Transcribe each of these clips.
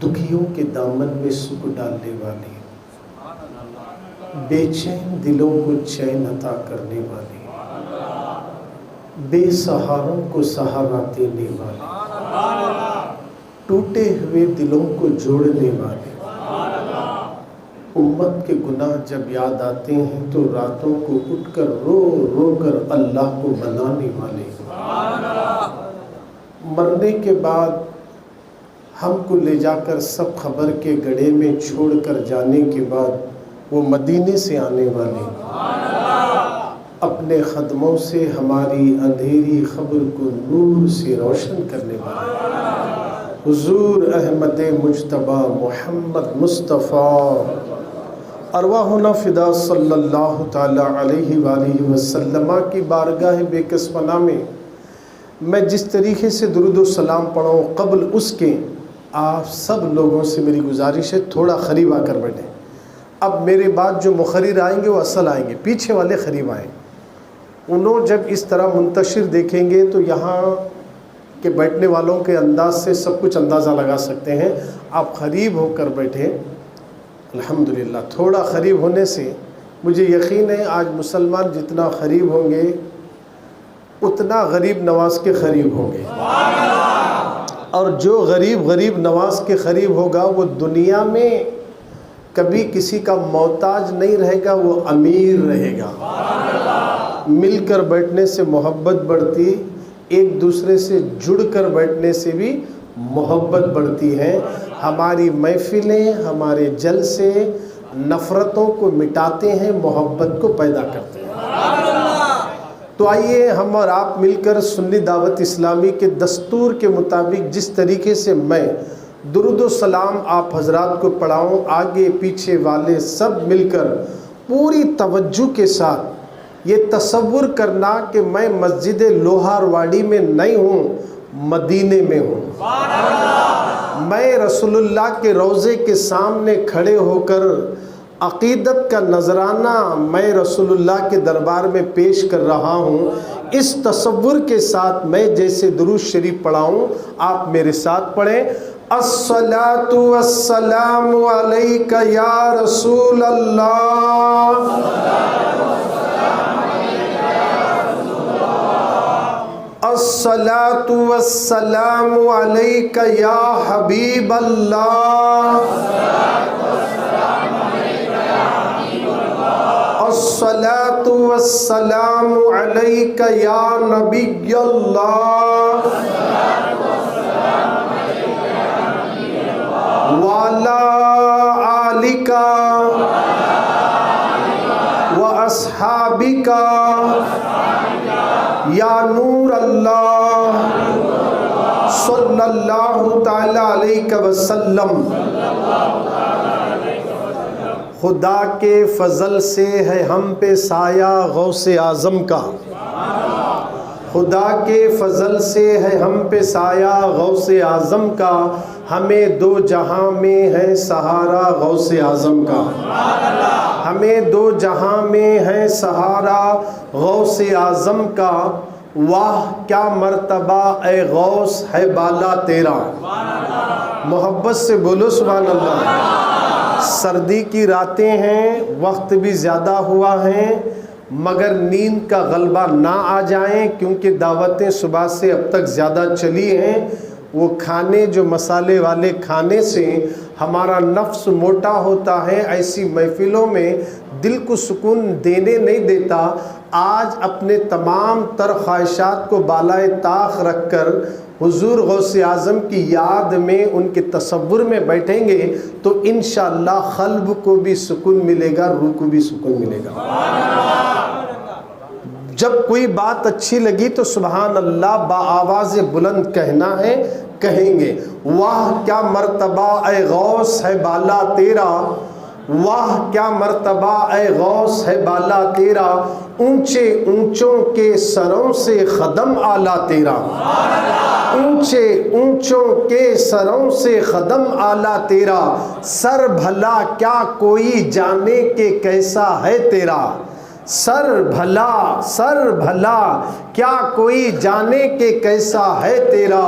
دکھیوں کے دامن میں سکھ ڈالنے والی، بے چین دلوں کو چین عطا کرنے والی، بے سہاروں کو سہارا دینے والی، ٹوٹے ہوئے دلوں کو جوڑنے والی، امت کے گناہ جب یاد آتے ہیں تو راتوں کو اٹھ کر رو رو کر اللہ کو منانے والے، مرنے کے بعد ہم کو لے جا کر سب خبر کے گڑھے میں چھوڑ کر جانے کے بعد وہ مدینے سے آنے والے، اپنے قدموں سے ہماری اندھیری خبر کو نور سے روشن کرنے والے حضور احمد مجتبی محمد مصطفیٰ ارواحنا فدا صلی اللہ تعالی علیہ وآلہ وسلم کی بارگاہ بے کس پناہ میں میں جس طریقے سے درود و سلام پڑھوں، قبل اس کے آپ سب لوگوں سے میری گزارش ہے تھوڑا قریب آ کر بیٹھیں۔ اب میرے بعد جو مقرر آئیں گے وہ اصل آئیں گے، پیچھے والے قریب آئیں۔ انہوں جب اس طرح منتشر دیکھیں گے تو یہاں کے بیٹھنے والوں کے انداز سے سب کچھ اندازہ لگا سکتے ہیں۔ آپ قریب ہو کر بیٹھیں۔ الحمدللہ تھوڑا قریب ہونے سے مجھے یقین ہے آج مسلمان جتنا قریب ہوں گے اتنا غریب نواز کے قریب ہوں گے، اور جو غریب نواز کے قریب ہوگا وہ دنیا میں کبھی کسی کا محتاج نہیں رہے گا، وہ امیر رہے گا۔ مل کر بیٹھنے سے محبت بڑھتی، ایک دوسرے سے جڑ کر بیٹھنے سے بھی محبت بڑھتی ہے۔ ہماری محفلیں، ہمارے جلسے نفرتوں کو مٹاتے ہیں، محبت کو پیدا کرتے ہیں۔ تو آئیے ہم اور آپ مل کر سنی دعوت اسلامی کے دستور کے مطابق جس طریقے سے میں درود و سلام آپ حضرات کو پڑھاؤں، آگے پیچھے والے سب مل کر پوری توجہ کے ساتھ یہ تصور کرنا کہ میں مسجد لوہارواڑی میں نہیں ہوں، مدینے میں ہوں۔ میں رسول اللہ کے روضے کے سامنے کھڑے ہو کر عقیدت کا نذرانہ میں رسول اللہ کے دربار میں پیش کر رہا ہوں۔ اس تصور کے ساتھ میں جیسے درود شریف پڑھاؤں آپ میرے ساتھ پڑھیں۔ الصلاۃ والسلام علیک یا رسول اللہ، الصلاۃ والسلام علیک یا حبیب اللہ، الصلاۃ والسلام علیک یا نبی اللہ، وعلی آلک واصحابک یا نور اللہ صلی اللہ تعالی علیہ وسلم۔ خدا کے فضل سے ہے ہم پہ سایہ غوث اعظم کا، خدا کے فضل سے ہے ہم پہ سایہ غوث اعظم کا، ہمیں دو جہاں میں ہے سہارا غوث اعظم کا، ہمیں دو جہاں میں ہے سہارا غوث اعظم کا۔ واہ کیا مرتبہ اے غوث ہے بالا تیرا، محبت سے بولو سبحان اللہ۔ سردی کی راتیں ہیں، وقت بھی زیادہ ہوا ہے، مگر نیند کا غلبہ نہ آ جائیں کیونکہ دعوتیں صبح سے اب تک زیادہ چلی ہیں۔ وہ کھانے جو مسالے والے کھانے سے ہمارا نفس موٹا ہوتا ہے، ایسی محفلوں میں دل کو سکون دینے نہیں دیتا۔ آج اپنے تمام تر خواہشات کو بالائے طاق رکھ کر حضور غوث اعظم کی یاد میں ان کے تصور میں بیٹھیں گے تو انشاءاللہ قلب کو بھی سکون ملے گا، روح کو بھی سکون ملے گا۔ جب کوئی بات اچھی لگی تو سبحان اللہ بآواز بلند کہنا ہے، کہیں گے۔ واہ کیا مرتبہ اے غوث ہے بالا تیرا، واہ کیا مرتبہ اے غوث ہے بالا تیرا، اونچے اونچوں کے سروں سے قدم اعلیٰ تیرا، اونچے اونچوں کے سروں سے قدم اعلیٰ تیرا، سر بھلا کیا کوئی جانے کہ کیسا ہے تیرا، سر بھلا کیا کوئی جانے کہ کیسا ہے تیرا،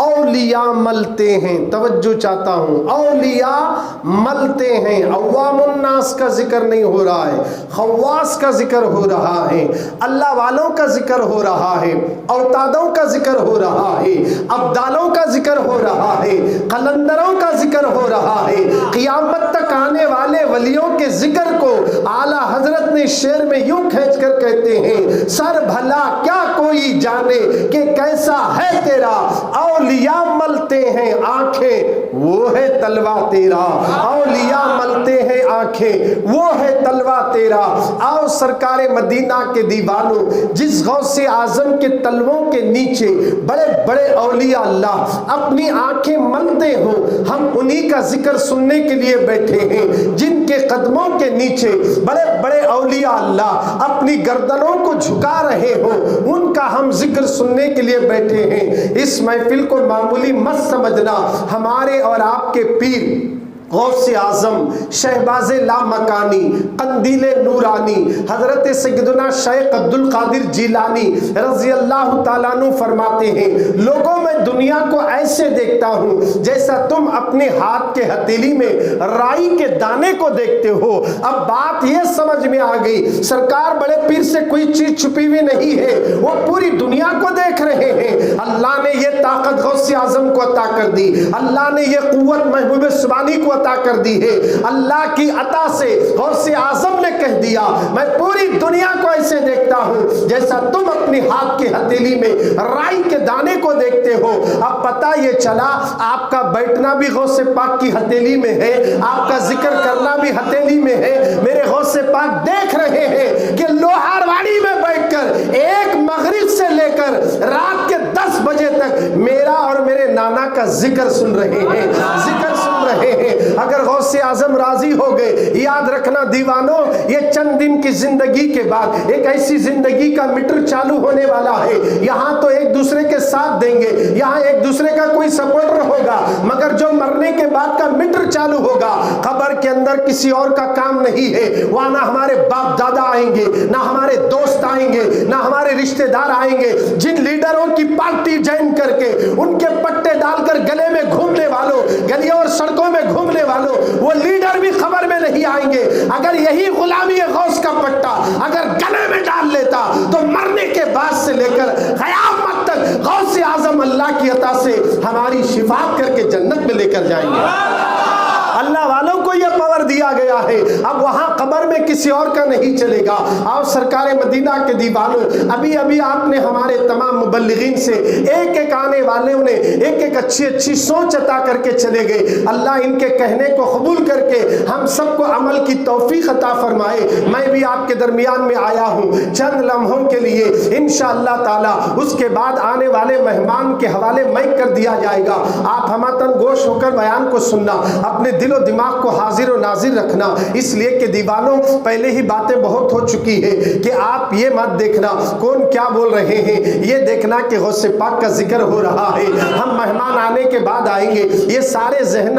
اولیاء ملتے ہیں، توجہ چاہتا ہوں، اولیاء ملتے ہیں، عوام الناس کا ذکر نہیں ہو رہا ہے، خواص کا ذکر ہو رہا ہے، اللہ والوں کا ذکر ہو رہا ہے، اوتادوں کا ذکر ہو رہا ہے، ابدالوں کا ذکر ہو رہا ہے، قلندروں کا ذکر ہو رہا ہے، قیامت تک آنے والے ولیوں کے ذکر کو اعلیٰ حضرت نے شعر میں یوں کھینچ کر کہتے ہیں، سر بھلا کیا کوئی جانے کہ کیسا ہے تیرا، اولیاء ملتے ہیں آنکھیں وہ ہے تلوا تیرا، اولیاء ملتے ہیں آنکھیں وہ ہے تلوا تیرا۔ آؤ سرکار مدینہ کے دیوانوں، جس غوث اعظم کے تلووں کے نیچے بڑے بڑے اولیاء اللہ اپنی آنکھیں ملتے ہوں، ہم انہی کا ذکر سننے کے لیے بیٹھے ہیں، جن کے قدموں کے نیچے بڑے بڑے اولیاء اللہ اپنی گردنوں کو جھکا رہے ہوں، ان کا ہم ذکر سننے کے لیے بیٹھے ہیں۔ اس محفل کو معمولی مت سمجھنا، ہمارے اور آپ کے پیر غوث اعظم شہباز لامکانی قندیل نورانی حضرت سیدنا شیخ عبد القادر جیلانی رضی اللہ تعالیٰ عنہ فرماتے ہیں، لوگوں میں دنیا کو ایسے دیکھتا ہوں جیسا تم اپنے ہاتھ کے ہتھیلی میں رائی کے دانے کو دیکھتے ہو۔ اب بات یہ سمجھ میں آ گئی، سرکار بڑے پیر سے کوئی چیز چھپی ہوئی نہیں ہے، وہ پوری دنیا کو دیکھ رہے ہیں۔ اللہ نے یہ طاقت غوث اعظم کو عطا کر دی، اللہ نے یہ قوت محبوب سبحانی کو عطا کر دی ہے، اللہ کی عطا سے غوث اعظم نے کہہ دیا میں پوری دنیا کو ایسے دیکھتا ہوں جیسا تم اپنی ہاتھ کی ہتھیلی میں رائی کے دانے کو دیکھتے ہو۔ اب پتہ یہ چلا آپ کا بیٹھنا بھی غوث پاک کی ہتھیلی میں ہے، آپ کا ذکر کرنا بھی ہتھیلی میں ہے۔ میرے غوث پاک دیکھ رہے ہیں کہ لوہارواڑی میں بیٹھ کر ایک مغرب سے لے کر رات کے 10 بجے تک میرا اور میرے نانا کا ذکر سن رہے ہیں، ذکر سن رہے ہیں۔ اگر غوث اعظم راضی ہو گئے، یاد رکھنا دیوانوں، یہ چند دن کی زندگی کے بعد ایک ایسی زندگی کا میٹر چالو ہونے والا ہے، یہاں تو ایک دوسرے کے ساتھ دیں گے، یہاں ایک دوسرے کا کوئی سپورٹر ہوگا، مگر جو مرنے کے بعد کا میٹر چالو ہوگا، قبر کے اندر کسی اور کا کام نہیں ہے، وہاں نہ ہمارے باپ دادا آئیں گے، نہ ہمارے دوست آئیں گے، نہ ہمارے رشتہ دار آئیں گے، جن لیڈروں کی پارٹی جوائن کر کے ان کے پٹے ڈال کر گلے میں گھومنے والوں، گلیوں اور سڑکوں میں گھومنے والوں، وہ لیڈر بھی خبر میں نہیں آئیں گے۔ اگر یہی غلامی غوث کا پٹا اگر گلے میں ڈال لیتا تو مرنے کے بعد سے لے کر قیامت تک غوث اعظم اللہ کی عطا سے ہماری شفاعت کر کے جنت میں لے کر جائیں گے۔ اللہ والوں کو یہ پاور دیا گیا ہے، اب وہاں قبر میں کسی اور کا نہیں چلے گا۔ اور سرکار مدینہ کے دیوانوں، ابھی ابھی آپ نے ہمارے تمام مبلغین سے ایک ایک آنے والوں نے ایک ایک اچھی اچھی سوچ عطا کر کے چلے گئے۔ اللہ ان کے کہنے کو قبول کر کے ہم سب کو عمل کی توفیق عطا فرمائے۔ میں بھی آپ کے درمیان میں آیا ہوں چند لمحوں کے لیے، انشاءاللہ تعالی اس کے بعد آنے والے مہمان کے حوالے مائک کر دیا جائے گا۔ آپ ہماتن گوش ہو کر بیان کو سننا، اپنے دل و دماغ کو حاضر و ناظر رکھنا، اس لیے کہ دیوانوں پہلے ہی باتیں بہت ہو چکی ہے کہ آپ یہ مت دیکھنا کون کیا بول رہے ہیں، یہ دیکھنا کہ غوث پاک کا ذکر ہو رہا ہے۔ ہم مہمان آنے کے بعد آئیں گے، یہ سارے ذہن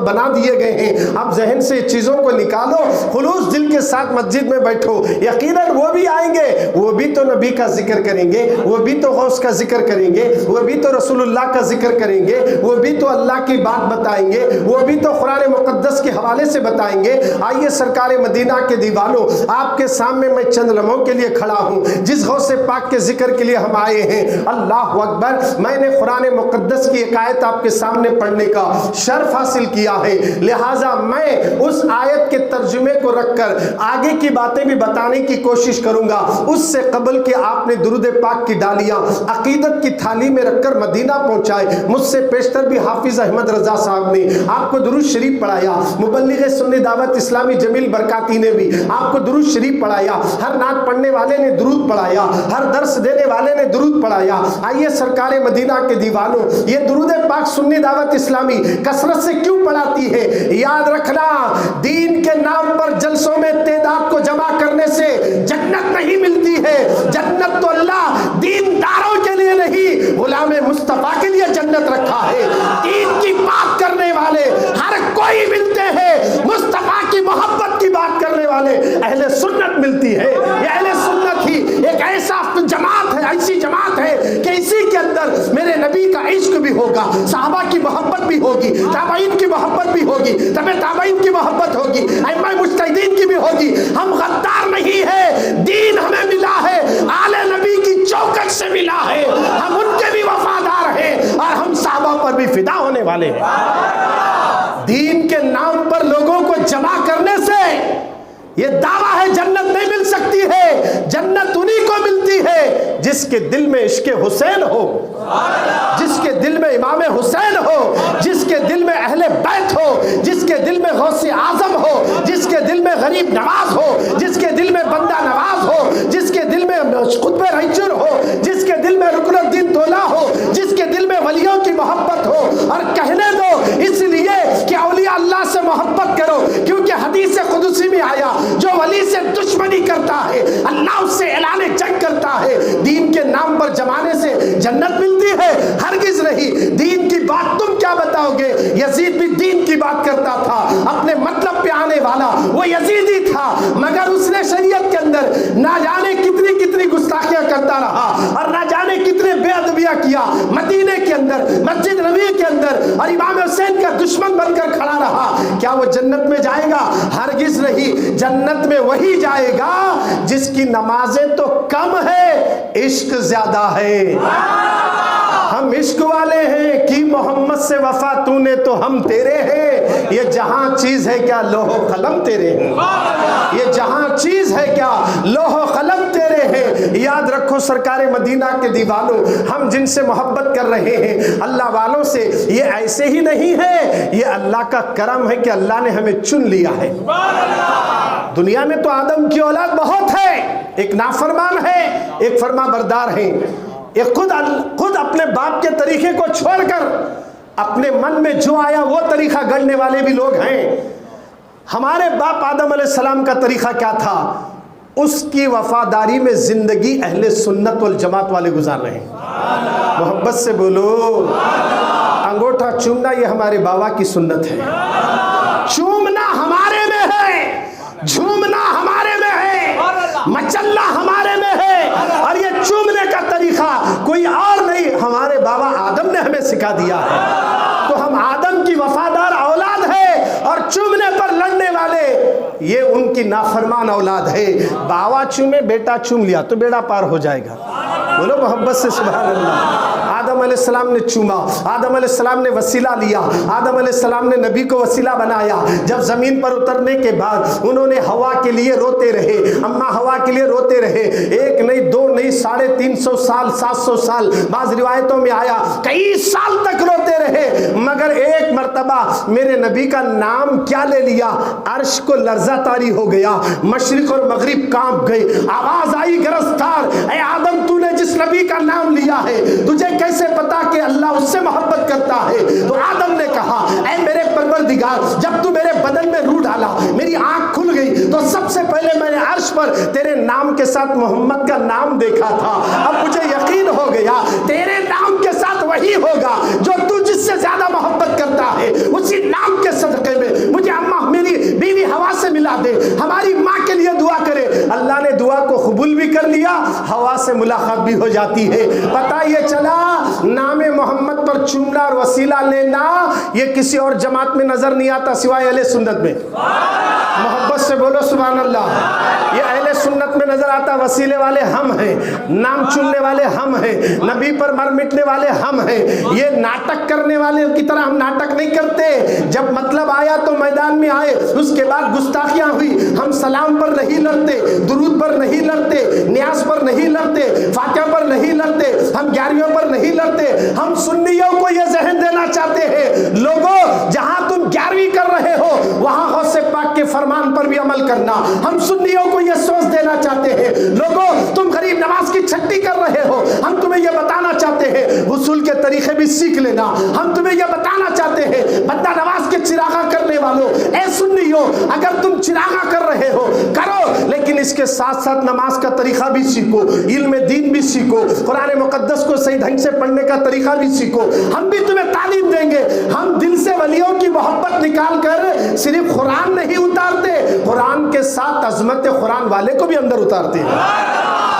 بنا دیے گئے ہیں، اب ذہن سے چیزوں کو نکالو، خلوص دل کے ساتھ مسجد میں بیٹھو، یقیناً وہ بھی آئیں گے، وہ بھی تو نبی کا ذکر کریں گے، وہ بھی تو غوث کا ذکر کریں گے، وہ بھی تو رسول اللہ کا ذکر کریں گے، وہ بھی تو اللہ کی بات بتائیں گے، وہ بھی تو قرآن مقدس کے حوالے سے بتائیں گے۔ آئیے سرکار مدینہ کے دیوانوں، آپ کے سامنے میں چند لمحوں کے لیے کھڑا ہوں، جس غوث پاک کے ذکر کے لیے ہم آئے ہیں۔ اللہ اکبر، میں نے قرآن مقدس کی ایک آیت آپ کے سامنے پڑھنے کا شرف حاصل کیا ہے، لہٰذا میں اس آیت کے ترجمے کو رکھ کر آگے کی باتیں بھی بتانے کی کوشش کروں گا۔ اس سے قبل کہ آپ نے درود پاک کی ڈالیاں عقیدت کی تھالی میں رکھ کر مدینہ پہنچائے، مجھ سے پیشتر بھی حافظ احمد رضا صاحب نے آپ کو درود شریف پڑھایا، مبلغ سنی دعوت اسلامی جمیل برکاتی نے بھی آپ کو درود شریف پڑھایا، ہر نعت پڑھنے والے نے درود پڑھایا، ہر درس دینے والے نے درود پڑھایا۔ آئیے سرکار مدینہ کے دیوانوں، یہ درود پاک سنی دعوت اسلامی کثرت سے کیوں پڑھاتی ہے؟ یاد رکھنا، دین کے نام پر جلسوں میں تعداد کو جمع کرنے سے جنت نہیں ملتی ہے، جنت تو اللہ دینداروں کے لیے نہیں، غلام مصطفیٰ کے لیے جنت رکھا ہے۔ دین کی بات کرنے والے ہر کوئی ملتے ہیں، مصطفیٰ کی محبت کی بات کرنے والے اہل سنت ملتی ہے، یہ اہل ہوگا، صحابہ کی محبت بھی ہوگی، تابعین کی محبت بھی ہوگی، تابعین کی محبت ہوگی، ائمہ مجتہدین کی بھی ہوگی۔ ہم غدار نہیں ہے، دین ہمیں ملا ہے، آل نبی کی چوکٹ سے ملا ہے، ہم ان کے بھی وفادار ہیں اور ہم صحابہ پر بھی فدا ہونے والے ہیں۔ دین کے نام پر لوگوں کو جمع کرنے سے یہ دعویٰ ہے جنت نہیں مل سکتی ہے، جنت انہی کو ملتی ہے جس کے دل میں عشق حسین ہو، جس کے دل میں امام حسین ہو، جس کے دل میں اہل بیت ہو، جس کے دل میں غوث اعظم ہو، جس کے دل میں غریب نواز ہو، جس کے دل میں بندہ نواز ہو، جس کے دل میں قطب رنجر ہو، جس کے دل میں رکن الدین تولا ہو، جس کے دل میں ولیوں کی محبت ہو۔ اور کہنے دو اس لیے کہ اولیاء اللہ سے محبت کرو، کیونکہ حدیث قدسی میں آیا جو ولی سے دشمنی کرتا ہے اللہ اس سے اعلان جنگ کرتا ہے۔ دین کے نام پر جمانے سے جنت ملتی ہے؟ ہرگز نہیں۔ دین کی بات تم کیا بتاؤ گے؟ یزید بھی دین کی بات کرتا تھا، اپنے مطلب پہ آنے والا وہ یزیدی تھا، مگر اس نے شریعت کے اندر نہ جانے کتنی کتنی گستاخیاں کرتا رہا اور نہ جانے کتنے بے ادبیاں کیا مدینے کے اندر، مسجد نبوی کے اندر، اور امام حسین کا دشمن بن کر کھڑا رہا۔ کیا وہ جنت میں جائے گا؟ ہرگز نہیں۔ جنت میں وہی جائے گا جس کی نمازیں تو کم ہے، عشق زیادہ ہے۔ ہم عشق والے ہیں کہ محمد سے وفا تو نے تو ہم تیرے ہیں، یہ جہاں چیز ہے کیا لوح و قلم تیرے ہیں، یہ جہاں چیز ہے کیا لوح و قلم تیرے ہیں۔ یاد رکھو سرکار مدینہ کے دیوانوں، ہم جن سے محبت کر رہے ہیں اللہ والوں سے، یہ ایسے ہی نہیں ہے، یہ اللہ کا کرم ہے کہ اللہ نے ہمیں چن لیا ہے۔ دنیا میں تو آدم کی اولاد بہت ہے، ایک نافرمان ہے، ایک فرما بردار ہے، ایک خود اپنے باپ کے طریقے کو چھوڑ کر اپنے من میں جو آیا وہ طریقہ گڑنے والے بھی لوگ ہیں۔ ہمارے باپ آدم علیہ السلام کا طریقہ کیا تھا؟ اس کی وفاداری میں زندگی اہل سنت والجماعت والے گزار رہے ہیں۔ محبت سے بولو، انگوٹھا چومنا یہ ہمارے بابا کی سنت ہے، چومنا ہمارے میں ہے، جھومنا ہمارے میں ہے، مچلنا ہمارے میں ہے، اور یہ چومنے کا طریقہ کوئی اور نہیں، ہمارے بابا آدم نے ہمیں سکھا دیا ہے۔ تو ہم آدم کی وفادار اولاد ہے، اور چومنے پر لڑنے والے یہ ان کی نافرمان اولاد ہے۔ بابا چومے، بیٹا چوم لیا تو بیڑا پار ہو جائے گا۔ بولو محبت سے سبحان اللہ۔ آدم علیہ السلام نے چوما، آدم علیہ السلام نے وسیلہ لیا، آدم علیہ السلام نے نبی کو وسیلہ بنایا۔ جب زمین پر اترنے کے بعد انہوں نے ہوا کے لیے روتے رہے، اماں ہوا کے لیے روتے رہے، ایک نہیں دو نہیں 350 سال 700 سال، بعض روایتوں میں آیا کئی سال تک روتے رہے، مگر ایک مرتبہ میرے نبی کا نام کیا لے لیا، عرش کو لرزہ طاری ہو گیا، مشرق اور مغرب کانپ گئے، آواز آئی گرفتار، اے آدم تو نے جس نبی کا نام لیا ہے تجھے کیسے پتا کہ اللہ اس سے محبت کرتا ہے؟ تو آدم نے کہا اے میرے پروردگار، جب تو میرے بدن میں روح ڈالا میری آنکھ کھل گئی تو سب سے پہلے میں نے عرش پر تیرے نام کے ساتھ محمد کا نام دیکھا تھا، اب مجھے یقین ہو گیا تیرے نام کے ساتھ وہی ہوگا جو تو جس سے زیادہ محبت کرتا ہے، اسی نام کے صدقے میں مجھے اماں میری بیوی ہوا سے ملا دے، ہماری ماں کے لیے دعا کرے۔ اللہ نے دعا کو قبول بھی کر لیا، ہوا سے ملاقات بھی ہو جاتی ہے۔ پتہ یہ چلا نام محمد پر چومنا اور وسیلہ لینا یہ کسی اور جماعت میں نظر نہیں آتا سوائے اہل سنت میں۔ محبت سے بولو سبحان اللہ۔ یہ اہل سنت میں نظر آتا، وسیلے والے ہم ہیں، نام چننے والے ہم ہیں، نبی پر مر مٹنے والے ہم ہیں، یہ ناٹک کرنے والے کی طرح ہم ناٹک نہیں کرتے۔ جب مطلب آیا تو میدان میں آئے، اس کے بعد گستاخیاں ہوئی، ہم سلام پر نہیں لڑتے، درود پر نہیں لڑتے، نیاز پر نہیں لڑتے، فاتحہ پر نہیں لڑتے، ہم گیارہویں پر نہیں لڑتے۔ ہم سنیوں کو یہ ذہن دینا چاہتے ہیں لوگوں جہاں تم 11ویں کر رہے ہو وہاں غوث پاک کے فرمان پر بھی عمل کرنا۔ ہم سنیوں کو یہ سوچ دینا چاہتے ہیں لوگوں تم غریب نواز کی چھٹی کر رہے ہو، ہم تمہیں یہ بتانا چاہتے ہیں وصول کے طریقے بھی سیکھ لینا۔ ہم تمہیں یہ بتانا چاہتے ہیں بندہ نواز کے چراغا کرنے والوں، اے سنیوں اگر تم چراغا کر رہے ہو کرو، لیکن اس کے ساتھ ساتھ نماز کا طریقہ بھی سیکھو، علم دین بھی سیکھو، قرآن مقدس کو صحیح ڈھنگ سے پڑھنے کا طریقہ بھی سیکھو۔ ہم بھی تمہیں تعلیم دیں گے۔ ہم دل سے ولیوں کی محبت نکال کر صرف قرآن نہیں اتارتے، قرآن کے کے ساتھ عظمت قرآن والے کو بھی اندر اتارتے ہیں،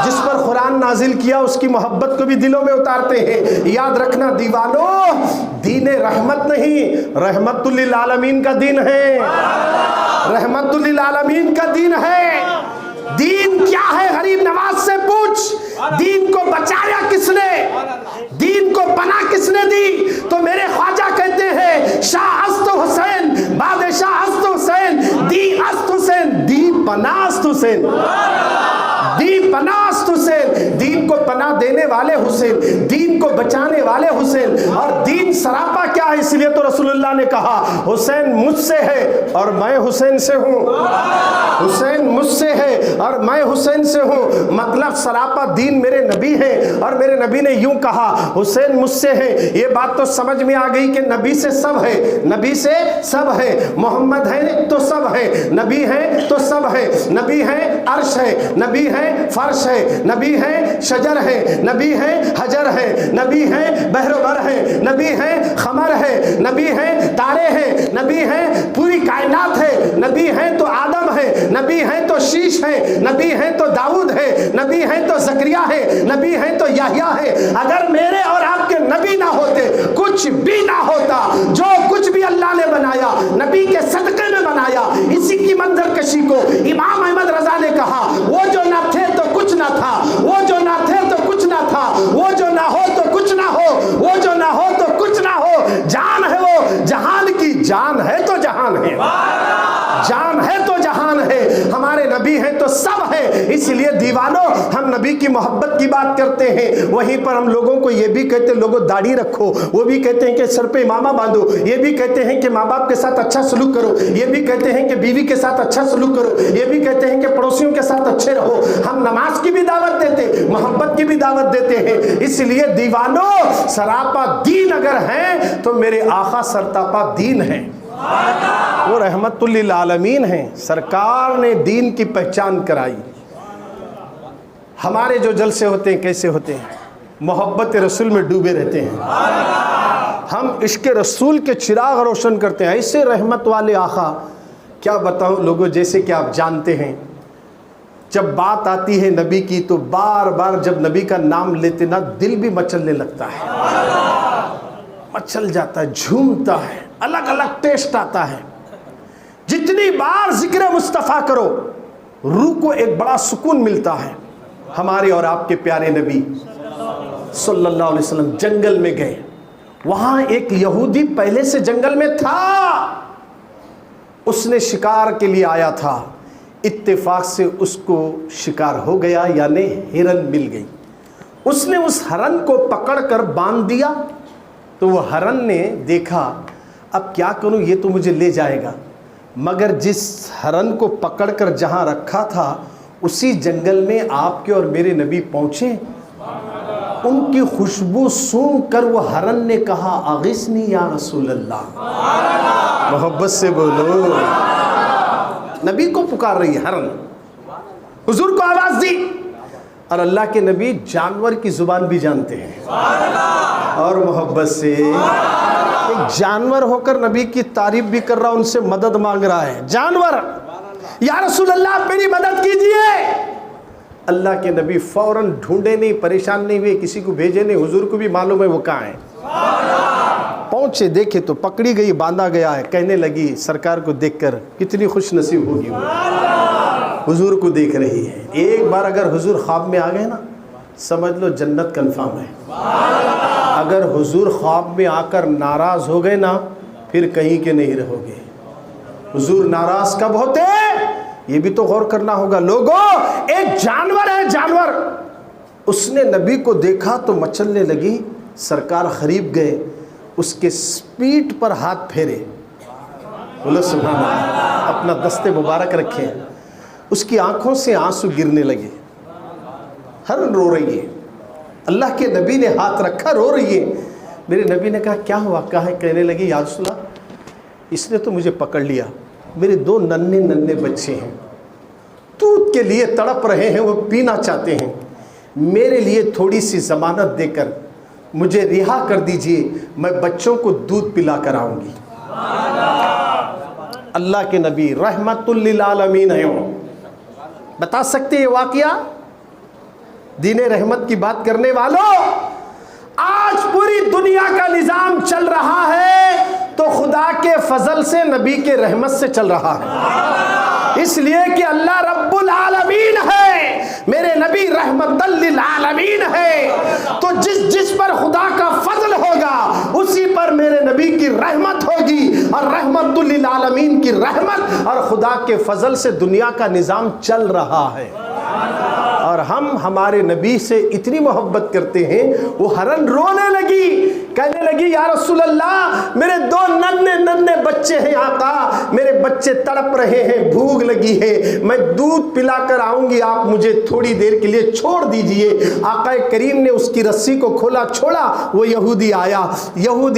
جس پر قرآن نازل کیا اس کی محبت کو بھی دلوں میں اتارتے ہیں۔ یاد رکھنا دیوانوں، دین رحمت نہیں، رحمت للعالمین کا دین ہے، رحمت للعالمین کا دین ہے۔ دین کیا ہے؟ غریب نواز سے پوچھ، دین کو بچایا کس نے، دین کو پناہ کس نے دی؟ تو میرے خواجہ کہتے ہیں شاہ است حسین، بادشاہ است حسین، دی است حسین، دی پناہ است حسین، دی پناہ است حسین، دین کو پناہ دینے والے حسین، دین کو بچانے والے حسین۔ اور دین سراپا کیا ہے؟ اس لیے تو رسول اللہ نے کہا حسین مجھ سے ہے اور میں حسین سے ہوں، حسین مجھ سے ہے اور میں حسین سے ہوں۔ مطلب سراپا دین میرے نبی ہے، اور میرے نبی نے یوں کہا حسین مجھ سے ہے۔ یہ بات تو سمجھ میں آ گئی کہ نبی سے سب ہے، نبی سے سب ہے، محمد ہے تو سب ہے، نبی ہے تو سب ہے، نبی ہے عرش ہے، نبی ہے فرش ہے، نبی ہے شجر ہے، نبی ہے حجر ہے، نبی ہے بحر و بر ہے، نبی ہے خمر ہے، نبی ہے تارے ہیں، نبی ہے پوری کائنات ہے، نبی ہے تو آدم ہے، نبی ہے تو شیش ہے، نبی ہے تو داؤد ہے، نبی ہے تو زکریا ہے، نبی ہے تو یحییٰ ہے۔ اگر میرے اور آپ کے نبی نہ ہوتے کچھ بھی نہ ہوتا، جو کچھ بھی اللہ نے بنایا نبی کے صدقے میں بنایا۔ اسی کی منظر کشی کو امام احمد رضا نے کہا وہ جو نہ تھے تو کچھ نہ تھا، وہ جو نہ تھے تو کچھ نہ تھا، وہ جو نہ ہو تو کچھ نہ ہو، وہ جو نہ ہو تو کچھ نہ ہو، جان ہے وہ جہان کی، جان ہے تو جہان ہے، جان ہے تو جہان ہے، ہمارے نبی ہیں تو سب ہے۔ اس لیے دیوانوں ہم نبی کی محبت کی بات کرتے ہیں، وہیں پر ہم لوگوں کو یہ بھی کہتے ہیں لوگوں داڑھی رکھو، وہ بھی کہتے ہیں کہ سر پہ امامہ باندھو، یہ بھی کہتے ہیں کہ ماں باپ کے ساتھ اچھا سلوک کرو، یہ بھی کہتے ہیں کہ بیوی کے ساتھ اچھا سلوک کرو، یہ بھی کہتے ہیں کہ پڑوسیوں کے ساتھ اچھے رہو۔ ہم نماز کی بھی دعوت دیتے، محبت کی بھی دعوت دیتے ہیں۔ اس لیے دیوانوں سراپا دین اگر ہیں تو میرے آقا سرتاپا دین ہیں، وہ رحمت للعالمین ہیں۔ سرکار نے دین کی پہچان کرائی۔ ہمارے جو جلسے ہوتے ہیں کیسے ہوتے ہیں؟ محبت رسول میں ڈوبے رہتے ہیں، ہم عشق رسول کے چراغ روشن کرتے ہیں۔ ایسے رحمت والے آقا، کیا بتاؤں لوگوں، جیسے کہ آپ جانتے ہیں جب بات آتی ہے نبی کی تو بار بار جب نبی کا نام لیتے نا دل بھی مچلنے لگتا ہے، مچل جاتا ہے، جھومتا ہے، الگ الگ ٹیسٹ آتا ہے۔ جتنی بار ذکر مصطفیٰ کرو روح کو ایک بڑا سکون ملتا ہے۔ ہمارے اور آپ کے پیارے نبی صلی اللہ علیہ وسلم جنگل میں گئے، وہاں ایک یہودی پہلے سے جنگل میں تھا، اس نے شکار کے لیے آیا تھا، اتفاق سے اس کو شکار ہو گیا، یعنی ہرن مل گئی۔ اس نے اس ہرن کو پکڑ کر باندھ دیا تو وہ ہرن نے دیکھا اب کیا کروں، یہ تو مجھے لے جائے گا، مگر جس ہرن کو پکڑ کر جہاں رکھا تھا اسی جنگل میں آپ کے اور میرے نبی پہنچے۔ ان کی خوشبو سونگھ کر وہ ہرن نے کہا اغثنی یا رسول اللہ، محبت سے بولو، نبی کو پکار رہی ہے ہرن، حضور کو آواز دی۔ اور اللہ کے نبی جانور کی زبان بھی جانتے ہیں، اور محبت سے ایک جانور ہو کر نبی کی تعریف بھی کر رہا، ان سے مدد مانگ رہا ہے۔ جانور، یا رسول اللہ آپ میری مدد کیجئے۔ اللہ کے نبی فوراً ڈھونڈے نہیں، پریشان نہیں ہوئے، کسی کو بھیجے نہیں، حضور کو بھی معلوم ہے وہ کہاں ہے۔ پہنچے، دیکھے تو پکڑی گئی، باندھا گیا ہے۔ کہنے لگی سرکار کو دیکھ کر کتنی خوش نصیب ہوگی وہ، حضور کو دیکھ رہی ہے۔ ایک بار اگر حضور خواب میں آ گئے نا سمجھ لو جنت کنفرم ہے۔ اگر حضور خواب میں آ کر ناراض ہو گئے نا پھر کہیں کے نہیں رہو گے۔ حضور ناراض کب ہوتے یہ بھی تو غور کرنا ہوگا لوگوں۔ ایک جانور ہے، جانور، اس نے نبی کو دیکھا تو مچلنے لگی، سرکار قریب گئے، اس کے پیٹھ پر ہاتھ پھیرے، بولو سبحان اللہ، اپنا دست مبارک رکھے، اس کی آنکھوں سے آنسو گرنے لگے، ہرن رو رہی ہے، اللہ کے نبی نے ہاتھ رکھا، رو رہی ہے۔ میرے نبی نے کہا کیا ہوا، کہا ہے؟ کہنے لگی یا رسول اللہ اس نے تو مجھے پکڑ لیا، میرے 2 ننھے ننھے بچے ہیں، دودھ کے لیے تڑپ رہے ہیں، وہ پینا چاہتے ہیں، میرے لیے تھوڑی سی ضمانت دے کر مجھے رہا کر دیجئے، میں بچوں کو دودھ پلا کر آؤں گی۔ اللہ کے نبی رحمت للعالمین ہیں، بتا سکتے یہ واقعہ؟ دین رحمت کی بات کرنے والوں، آج پوری دنیا کا نظام چل رہا ہے تو خدا کے فضل سے، نبی کے رحمت سے چل رہا ہے، اس لیے کہ اللہ رب العالمین ہے، میرے نبی رحمت للعالمین ہے، تو جس پر خدا کا فضل ہوگا اسی پر میرے نبی کی رحمت ہوگی، اور رحمت للعالمین کی رحمت اور خدا کے فضل سے دنیا کا نظام چل رہا ہے۔ اور ہم ہمارے نبی سے اتنی محبت کرتے ہیں، وہ ہرن رونے لگی، کہنے لگی یا رسول اللہ میرے 2 ننھے بچے ہیں آقا، میرے بچے تڑپ رہے ہیں، بھوک لگی ہے، میں دودھ پلا کر آؤں گی، آپ مجھے تھوڑی دیر کے لیے چھوڑ دیجئے۔ آقا کریم نے اس کی رسی کو کھولا، چھوڑا، وہ یہودی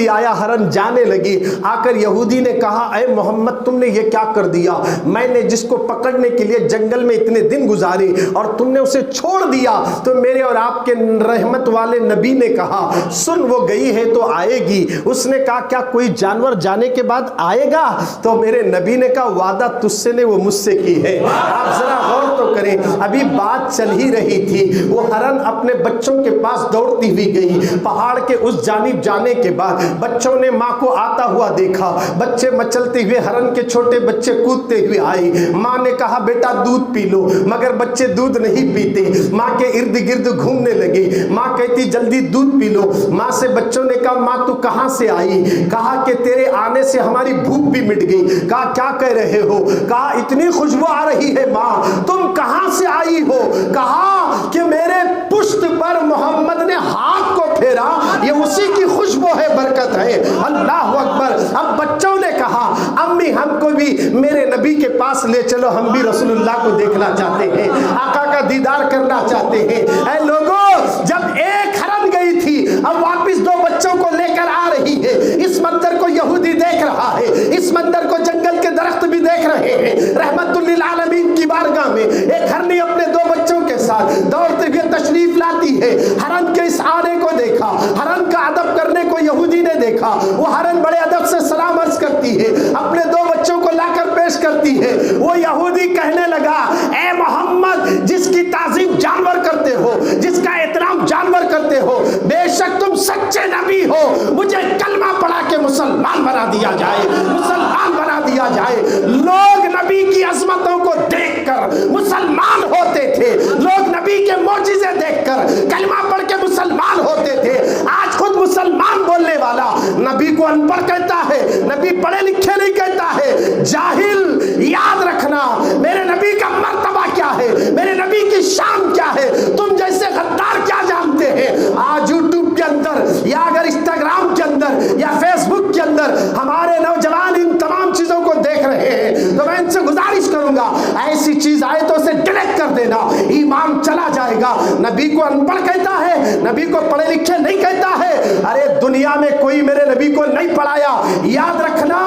آیا، ہرن جانے لگی۔ آ کر یہودی نے کہا اے محمد تم نے یہ کیا کر دیا؟ میں نے جس کو پکڑنے کے لیے جنگل میں اتنے دن گزارے اور تم نے اسے چھوڑ دیا، تو میرے اور آپ کے رحمت والے نبی نے کہا سن وہ گئی ہے تو آئے گی۔ اس نے کہا کیا کوئی جانور جانے کے بعد آئے گا؟ تو میرے نبی نے کہا وعدہ تجھ سے نے وہ مجھ سے کی ہے۔ آپ ذرا غور تو کریں، ابھی بات چل ہی رہی تھی، وہ ہرن اپنے بچوں کے پاس دوڑتی ہوئی گئی۔ پہاڑ کے اس جانب جانے کے بعد بچوں نے ماں کو آتا ہوا دیکھا، بچے مچلتے ہوئے، ہرن کے چھوٹے بچے کودتے ہوئے آئے۔ ماں نے کہا بیٹا دودھ پی لو، مگر بچے دودھ نہیں پیتے، ماں کے ارد گرد گھومنے لگے۔ ماں کہتی جلدی دودھ پی لو۔ ماں سے بچوں نے کہا ماں تو کہاں سے آئی؟ کہا کہ تیرے آنے سے ہماری بھوک بھی مٹ گئی۔ کہا کیا کہہ رہے ہو؟ کہا اتنی خوشبو آ رہی ہے ماں، تم کہاں سے آئی ہو؟ کہا کہ میرے پشت پر محمد نے ہاتھ کو پھیرا، یہ اسی کی خوشبو ہے، برکت ہے۔ اللہ اکبر۔ اب بچوں نے کہا امی ہم کو بھی میرے نبی کے پاس لے چلو، ہم بھی رسول اللہ کو دیکھنا چاہتے ہیں، آقا کا دیدار کرنا چاہتے ہیں۔ اے لوگوں، جب ایک ہرن گئی تھی اب واپس 2 بچوں کو لے کر آ رہی ہے۔ اس منظر کو یہودی دیکھ رہا ہے، اس منظر کو جنگل کے درخت بھی دیکھ رہے ہیں۔ رحمت للعالمین کی بارگاہ میں ایک ہرنی اپنے 2 بچوں کے ساتھ دوڑتے ہوئے تشریف لاتی ہے۔ ہرن کے اس آنے کو دیکھا، ہرن کا ادب کرنے کو یہودی نے دیکھا، وہ ہرن بڑے ادب سے سلام عرض کرتی ہے، اپنے 2 بچوں کو لا کر پیش کرتی ہے۔ وہ یہودی کہنے لگا اے محمد جس کی تعظیم جانور کرتے ہو، جس کا احترام جانور کرتے ہو، بے شک تم سچے نبی ہو، مجھے کلمہ پڑھا کے مسلمان بنا دیا جائے، مسلمان بنا دیا جائے۔ لوگ نبی کی عظمتوں کو دیکھ کر مسلمان ہوتے تھے، لوگ نبی کے معجزے دیکھ کر کلمہ پڑھ کے مسلمان ہوتے تھے۔ آج خود مسلمان بولنے والا نبی کو ان پڑھ کہتا ہے، نبی پڑھے لکھے نہیں کہتا ہے، جاہل۔ یاد رکھنا میرے نبی کا مرتبہ کیا ہے، میرے نبی کی شان کیا ہے، تم جیسے غدار کیا جانتے ہیں؟ آج یوٹیوب کے اندر یا اگر انسٹاگرام کے اندر یا فیس بک کے اندر ہمارے نوجوان ان تمام چیزوں کو دیکھ رہے ہیں، تو میں ان سے گزارش کروں گا ایسی چیز آئے تو اسے ڈیلیٹ کر دینا، ایمان چلا جائے گا۔ نبی کو ان پڑھ کہتا ہے، نبی کو پڑھے لکھے نہیں کہتا ہے۔ ارے دنیا میں کوئی میرے نبی کو نہیں پڑھایا، یاد رکھنا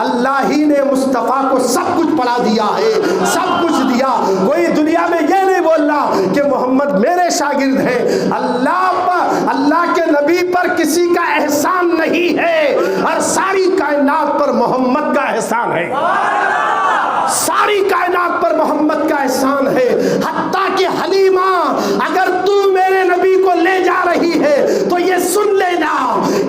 اللہ ہی نے مصطفیٰ کو سب کچھ پڑھا دیا ہے، سب کچھ دیا۔ کوئی دنیا میں یہ نہیں بولنا کہ محمد میرے شاگرد ہیں۔ اللہ کے نبی پر کسی کا احسان نہیں ہے، اور ساری کائنات پر محمد کا احسان ہے، ساری کائنات پر محمد کا احسان ہے۔ حتیٰ کہ حلیمہ اگر تو میرے نبی کو لے جا رہی ہے تو یہ سن لینا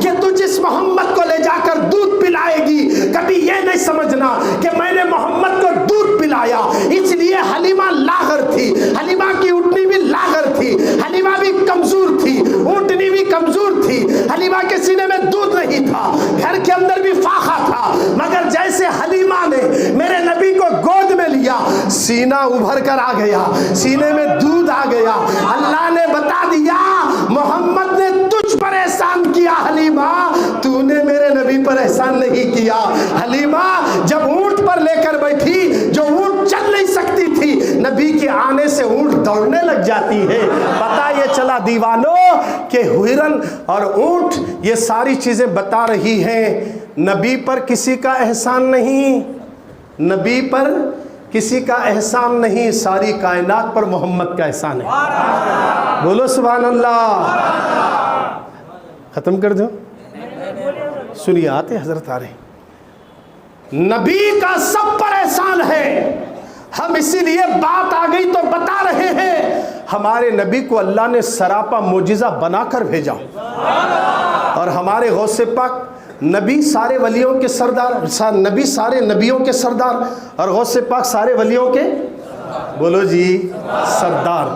کہ تو جس محمد کو لے جا کر دودھ پلائے گی کبھی یہ نہیں سمجھنا کہ میں نے محمد کو دودھ پلایا۔ اس لیے حلیمہ لاغر تھی، حلیمہ کی اونٹنی بھی لاغر تھی، حلیمہ بھی کمزور تھی، اونٹنی بھی کمزور تھی، حلیمہ کے سینے میں دودھ نہیں تھا، گھر کے اندر بھی فاقہ تھا، مگر جیسے حلیمہ نے میرے نبی کو گود میں لیا سینہ ابھر کر آ گیا، سینے میں دودھ آ گیا۔ اللہ نے بتا دیا محمد نے تجھ پر احسان کیا حلیمہ، تو نے میرے نبی پر احسان نہیں کیا۔ حلیمہ جب اونٹ پر لے کر بیٹھی، جو اونٹ چل نہیں سکتی تھی، نبی کے آنے سے اونٹ دوڑنے لگ جاتی ہے۔ پتہ یہ چلا دیوانوں کہ ہرن اور اونٹ یہ ساری چیزیں بتا رہی ہیں نبی پر کسی کا احسان نہیں، نبی پر کسی کا احسان نہیں، ساری کائنات پر محمد کا احسان ہے۔ بولو سبحان اللہ۔ ختم کر دو، سنیے آتے حضرت آ رہے ہیں۔ نبی کا سب پر احسان ہے، ہم اسی لیے بات آ گئی تو بتا رہے ہیں، ہمارے نبی کو اللہ نے سراپا معجزہ بنا کر بھیجا، اور ہمارے غوث پاک نبی سارے ولیوں کے سردار، نبی سارے نبیوں کے سردار، اور غوث پاک سارے ولیوں کے، بولو جی، سردار۔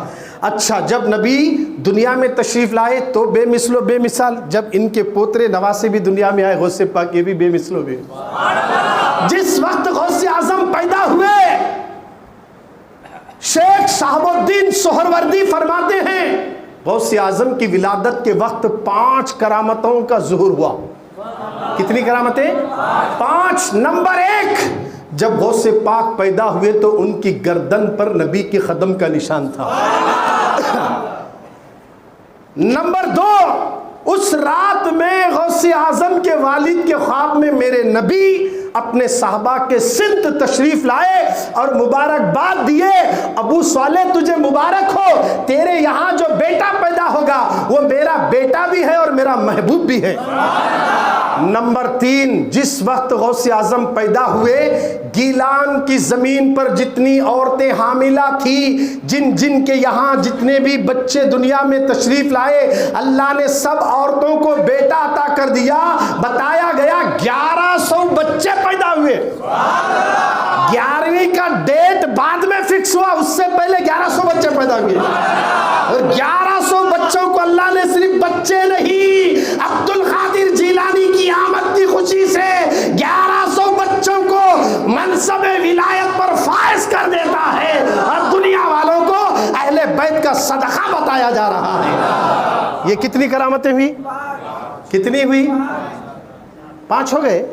اچھا، جب نبی دنیا میں تشریف لائے تو بے مثل و بے مثال، جب ان کے پوترے نواسے بھی دنیا میں آئے غوث پاک یہ بھی بے مثل و بے۔ جس وقت غوث اعظم پیدا ہوئے، شیخ شہاب الدین سہروردی فرماتے ہیں غوث اعظم کی ولادت کے وقت 5 کرامتوں کا ظہور ہوا۔ کتنی کرامتیں؟ 5۔ نمبر 1، جب غوث پاک پیدا ہوئے تو ان کی گردن پر نبی کے قدم کا نشان تھا۔ نمبر 2، اس رات میں غوث اعظم کے والد کے خواب میں میرے نبی اپنے صحابہ کے سمت تشریف لائے اور مبارکباد دیے، ابو صالح تجھے مبارک ہو، تیرے یہاں جو بیٹا پیدا ہوگا وہ میرا بیٹا بھی ہے اور میرا محبوب بھی ہے۔ نمبر 3، جس وقت غوث اعظم پیدا ہوئے، گیلان کی زمین پر جتنی عورتیں حاملہ تھی، جن کے یہاں جتنے بھی بچے دنیا میں تشریف لائے، اللہ نے سب عورتوں کو بیٹا عطا کر دیا۔ بتایا گیا 1100 بچے پیدا ہوئے۔ 11ویں کا ڈیٹ بعد میں فکس ہوا، اس سے پہلے 1100 بچے پیدا ہوئے، اور 1100 بچوں کو اللہ نے صرف بچے نہیں، عبد القادر جیلانی کی آمد کی خوشی سے 1100 بچوں کو منصب ولایت پر فائز کر دیتا ہے، اور دنیا والوں کو اہل بیت کا صدقہ بتایا جا رہا ہے۔ یہ کتنی کرامتیں ہوئی؟ کتنی ہوئی؟ 5 ہو گئے۔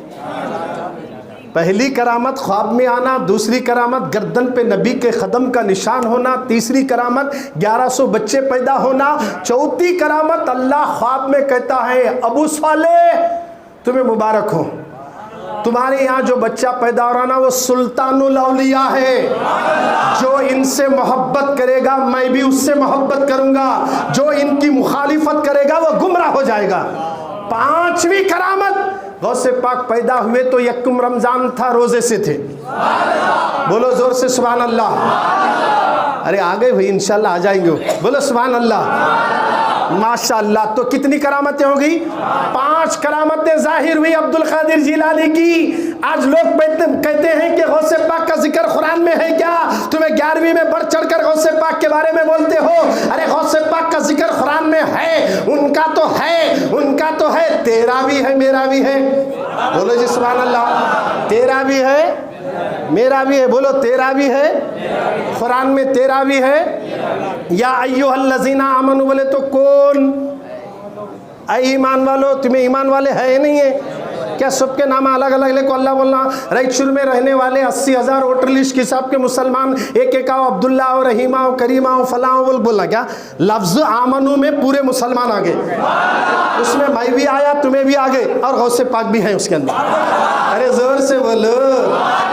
پہلی کرامت خواب میں آنا، دوسری کرامت گردن پہ نبی کے قدم کا نشان ہونا، تیسری کرامت 1100 بچے پیدا ہونا، چوتھی کرامت اللہ خواب میں کہتا ہے ابو صالح تمہیں مبارک ہو، تمہارے یہاں جو بچہ پیدا ہو رہا نا وہ سلطان الاولیاء ہے، جو ان سے محبت کرے گا میں بھی اس سے محبت کروں گا، جو ان کی مخالفت کرے گا وہ گمراہ ہو جائے گا۔ 5ویں کرامت، غوث پاک پیدا ہوئے تو یکم رمضان تھا، روزے سے تھے، بولو زور سے سبحان اللہ۔ ارے آگے ہوئی انشاءاللہ آ جائیں گے، بولو سبحان اللہ، ماشاءاللہ۔ تو کتنی کرامتیں ہو گئی؟ 5 کرامتیں ظاہر ہوئی عبد القادر جیلانی کی۔ آج لوگ کہتے ہیں کہ غوث پاک کا ذکر قرآن میں ہے کیا؟ تمہیں 11ویں میں بڑھ چڑھ کر غوث پاک کے بارے میں بولتے ہو۔ ارے غوث پاک کا ذکر قرآن میں ہے، ان کا تو ہے، ان کا تو ہے، تیرا بھی ہے میرا بھی ہے، بولو جی سبحان اللہ۔ تیرا بھی ہے میرا بھی ہے، بولو تیرا بھی ہے، قرآن میں تیرا بھی ہے۔ یا ایھا الذین آمنوا بولے تو کون؟ اے ایمان والو، تمہیں ایمان والے ہے نہیں ہے کیا؟ سب کے نام الگ الگ لے کو اللہ بولنا۔ رائچور میں رہنے والے 80,000 ووٹر لسٹ کے حساب کے مسلمان، ایک ایک آؤ، عبداللہ ہو، رحیمہ ہو، کریمہ ہو، فلاں ہو، بولنا کیا؟ لفظ آمنو میں پورے مسلمان آگے، اس میں میں بھی آیا، تمہیں بھی آگے، اور غوث پاک بھی ہیں اس کے اندر۔ ارے زور سے بولو،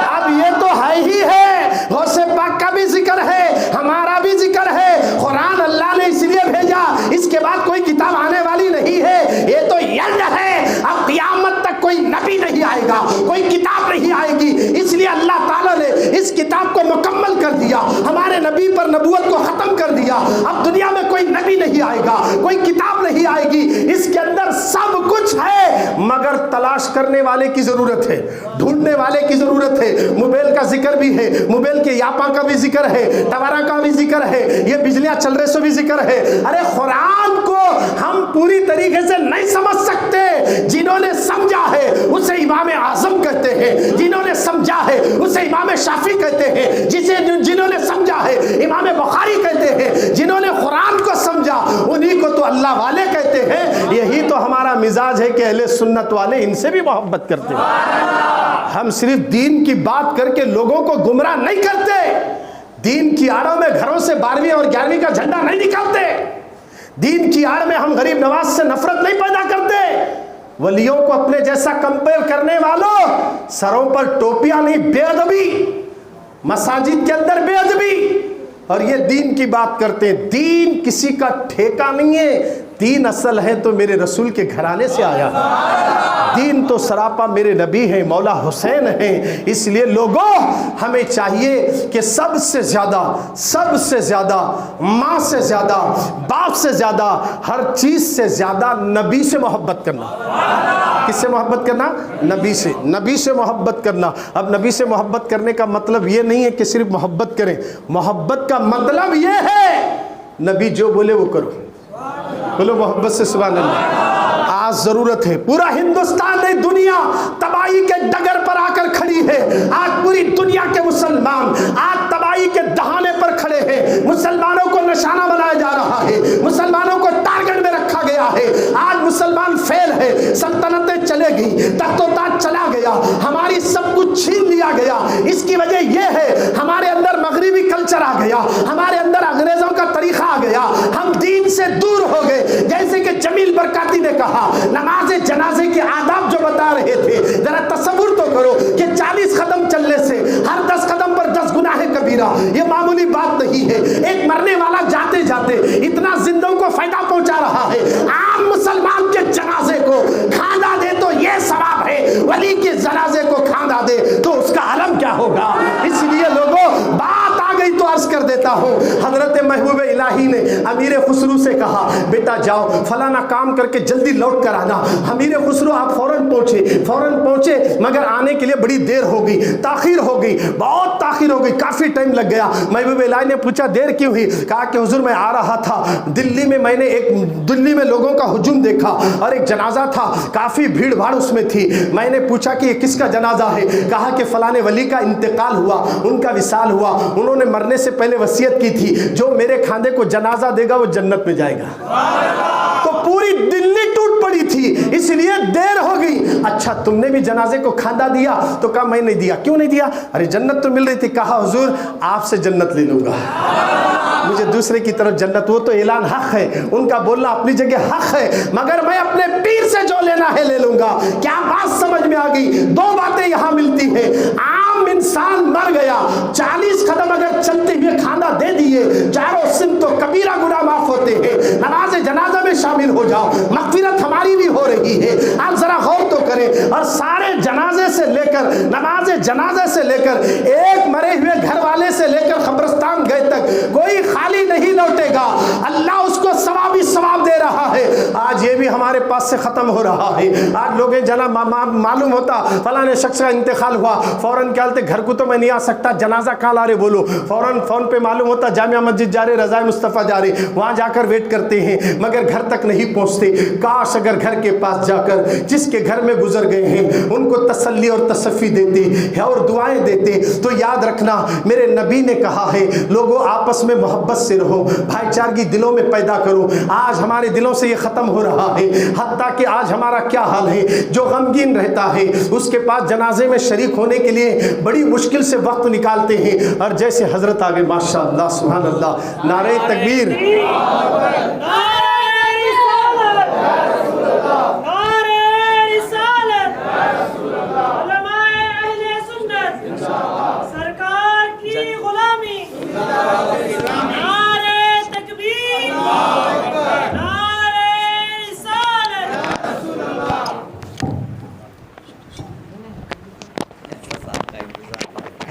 اب یہ تو ہے ہی ہے، غوث پاک کا بھی ذکر ہے، ہمارا بھی ذکر ہے، قرآن اللہ نے اس لیے بھیجا، اس کے بعد کوئی کتاب آنے والی نہیں ہے، یہ تو یلد ہے، اب قیامت تک کوئی نبی نہیں آئے گا، کوئی کتاب نہیں آئے گی، اس لیے اللہ تعالیٰ نے اس کتاب کو مکمل کر دیا، ہمارے نبی پر نبوت کو ختم کر دیا۔ اب دنیا میں کوئی نبی نہیں آئے گا، کوئی کتاب نہیں آئے گی، اس کے اندر سب کچھ ہے، مگر تلاش کرنے والے کی ضرورت ہے، ڈھونڈنے والے کی ضرورت ہے۔ موبائل کا ذکر بھی ہے، موبائل کے یاپا کا بھی ذکر ہے، ٹورا کا بھی ذکر ہے، یہ بجلیاں چل رہے سو بھی ذکر ہے۔ ارے قرآن کو ہم پوری طریقے سے نہیں سمجھ سکتے، جنہوں نے سمجھا ہے اسے امام اعظم کہتے ہیں، جنہوں نے سمجھا ہے اسے امام شافعی کہتے ہیں، جنہوں نے سمجھا ہے امام بخاری کہتے ہیں، جنہوں نے قرآن کو سمجھا انہی کو تو اللہ والے کہتے ہیں۔ یہی تو ہمارا مزاج ہے کہ اہل سنت والے ان سے بھی محبت کرتے ہیں۔ ہم صرف دین کی بات کر کے لوگوں کو گمراہ نہیں کرتے، دین کی آڑوں میں گھروں سے 12ویں اور 11ویں کا جھنڈا نہیں نکالتے، دین کی آڑ میں ہم غریب نواز سے نفرت نہیں پیدا کرتے۔ ولیوں کو اپنے جیسا کمپیئر کرنے والوں، سروں پر ٹوپیاں نہیں، بے ادبی، مساجد کے اندر بے ادبی، اور یہ دین کی بات کرتے ہیں۔ دین کسی کا ٹھیکہ نہیں ہے، دین اصل ہے تو میرے رسول کے گھرانے سے آیا ہے، دین تو سراپا میرے نبی ہیں، مولا حسین ہیں۔ اس لیے لوگوں ہمیں چاہیے کہ سب سے زیادہ ماں سے زیادہ، باپ سے زیادہ، ہر چیز سے زیادہ نبی سے محبت کرنا۔ کس سے محبت کرنا؟ نبی سے محبت کرنا۔ اب نبی سے محبت کرنے کا مطلب یہ نہیں ہے کہ صرف محبت کریں، محبت کا مطلب یہ ہے نبی جو بولے وہ کرو۔ بولو محبت سے سبحان اللہ۔ آج ضرورت ہے، پورا ہندوستان نہیں دنیا تباہی کے ڈگر پر آ کر کھڑی ہے۔ آج پوری دنیا کے مسلمان آج تباہی کے دہانے پر کھڑے ہیں، مسلمانوں کو نشانہ بنایا جا رہا ہے، مسلمانوں کو ٹارگٹ میں رکھا گیا ہے۔ آج مسلمان فیل ہے، سلطنتیں چلے گئی، تخت و تاج چلا گیا، ہماری سب کچھ چھین لیا گیا۔ اس کی وجہ یہ ہے ہمارے اندر مغربی کلچر آ گیا، ہمارے اندر انگریزوں کا طریقہ آ گیا، ہم دین سے دور ہو گئے۔ جیسے کہ جمیل برکاتی نے کہا، نماز جنازے کے آداب جو بتا رہے تھے، ذرا تصور تو کرو کہ 40 قدم چلنے سے ہر 10 قدم پر 10 گناہ کبیرہ، یہ معمولی بات نہیں ہے۔ ایک مرنے والا جاتے جاتے اتنا زندوں کو فائدہ پہنچا رہا ہے، عام مسلمان کے جنازے کو کھانا دے تو یہ ثواب ہے، ولی کے جنازے کو کھانا دے تو اس کا علم کیا ہوگا۔ اس لیے لوگوں بات آ گئی تو عرض کر دیتا ہوں، حضرت محبوب الہی نے امیر خسرو سے کہا بیٹا جاؤ فلانا کام کر کے جلدی لوٹ کر آنا۔ امیر خسرو آپ فوراً پہنچے مگر آنے کے لیے بڑی دیر ہو گئی، تاخیر ہو گئی، بہت تاخیر ہو گئی، کافی ٹائم لگ گیا۔ محبوب الہی نے پوچھا دیر کیوں ہوئی؟ کہا کہ حضور میں آ رہا تھا دلی میں لوگوں کا ہجوم دیکھا اور ایک جنازہ تھا، کافی بھیڑ بھاڑ اس میں تھی۔ میں نے پوچھا کہ یہ کس کا جنازہ ہے؟ کہا کہ فلانے ولی کا انتقال ہوا، ان کا وصال ہوا، انہوں نے مرنے سے پہلے وصیت کی تھی جو میرے کھاندے کو جنازہ دے گا وہ جنت میں جائے گا۔ تو پوری دلی ٹوٹ پڑی تھی، اس لیے دیر ہو گئی۔ اچھا تم نے بھی جنازے کو کھاندہ دیا؟ تو کہا میں نہیں دیا۔ کیوں نہیں دیا؟ ارے جنت تو مل رہی تھی۔ کہا حضور آپ سے جنت لے لوں گا، مجھے دوسرے کی طرف جنت، وہ تو اعلان حق ہے، ان کا بولنا اپنی جگہ حق ہے، مگر میں اپنے پیر سے جو لینا ہے لے لوں گا۔ کیا بات سمجھ میں آ گئی؟ دو باتیں یہاں ملتی ہیں، عام انسان مر گیا، 40 قدم اگر چلتے ہوئے کھانا دے دیے، چاروں سن تو کبیرہ گناہ معاف ہوتے ہیں۔ نماز جنازہ میں شامل ہو جاؤ، مغفرت ہماری بھی ہو رہی ہے۔ آپ ذرا غور تو کریں، اور سارے جنازے سے لے کر نماز جنازے سے لے کر ایک مرے ہوئے گھر والے سے لے کر قبرستان گئے تک کوئی خالی نہیں لوٹے گا، اللہ اس کو ثواب ہی ثواب دے رہا ہے۔ آج یہ بھی ہمارے پاس سے ختم ہو رہا ہے۔ آج لوگ معلوم ہوتا فلاں شخص کا انتقال ہوا، فوراً کیا بولتے گھر کو تو میں نہیں آ سکتا، جنازہ کہاں لا رہے بولو، فوراً فون پہ معلوم ہوتا جامعہ مسجد جا رہے، رضائے مصطفیٰ جا رہے، وہاں جا کر ویٹ کرتے ہیں مگر گھر تک نہیں پہنچتے۔ کاش اگر گھر کے پاس جا کر جس کے گھر میں گزر گئے ہیں ان کو تسلی اور تصفی دیتے اور دعائیں دیتے تو یاد رکھنا میرے نبی نے کہا ہے لوگوں آپس میں محبت سے رہو، بھائی چارگی دلوں میں پیدا کرو۔ آج ہمارے دلوں سے یہ ختم ہو رہا ہے، حتیٰ کہ آج ہمارا کیا حال ہے، جو غمگین رہتا ہے اس کے پاس جنازے میں شریک ہونے کے لیے بڑی مشکل سے وقت نکالتے ہیں، اور جیسے حضرت آگے ماشاء اللہ سبحان اللہ، نعرہ تکبیر،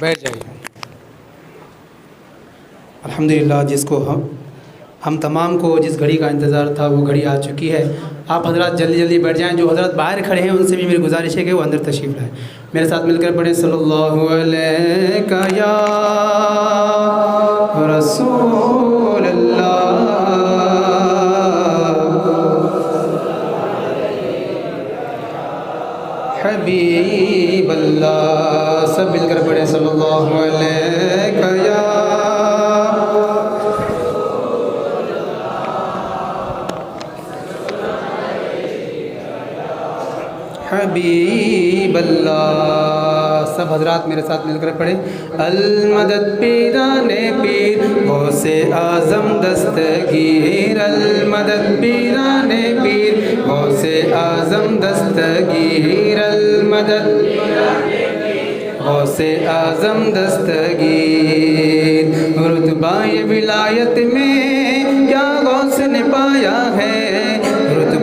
بیٹھ جائیے۔ الحمدللہ جس کو ہم تمام کو جس گھڑی کا انتظار تھا وہ گھڑی آ چکی ہے۔ آپ حضرات جلدی جلدی بیٹھ جائیں، جو حضرات باہر کھڑے ہیں ان سے بھی میری گزارش ہے کہ وہ اندر تشریف لائیں۔ میرے ساتھ مل کر پڑھیں صلی اللہ علیہ یا رسول اللہ، حبیب اللہ، سب مل کر پڑھیں صلی اللہ علیہ یا حبیب اللہ۔ سب حضرات میرے ساتھ مل کر پڑھیں المدد پیران پیر غوث اعظم دستگیر، المدد پیران پیر غوث اعظم دستگیر، المدد غوث اعظم دستگیر۔ رتبہ ولایت میں کیا غوث نے پایا ہے،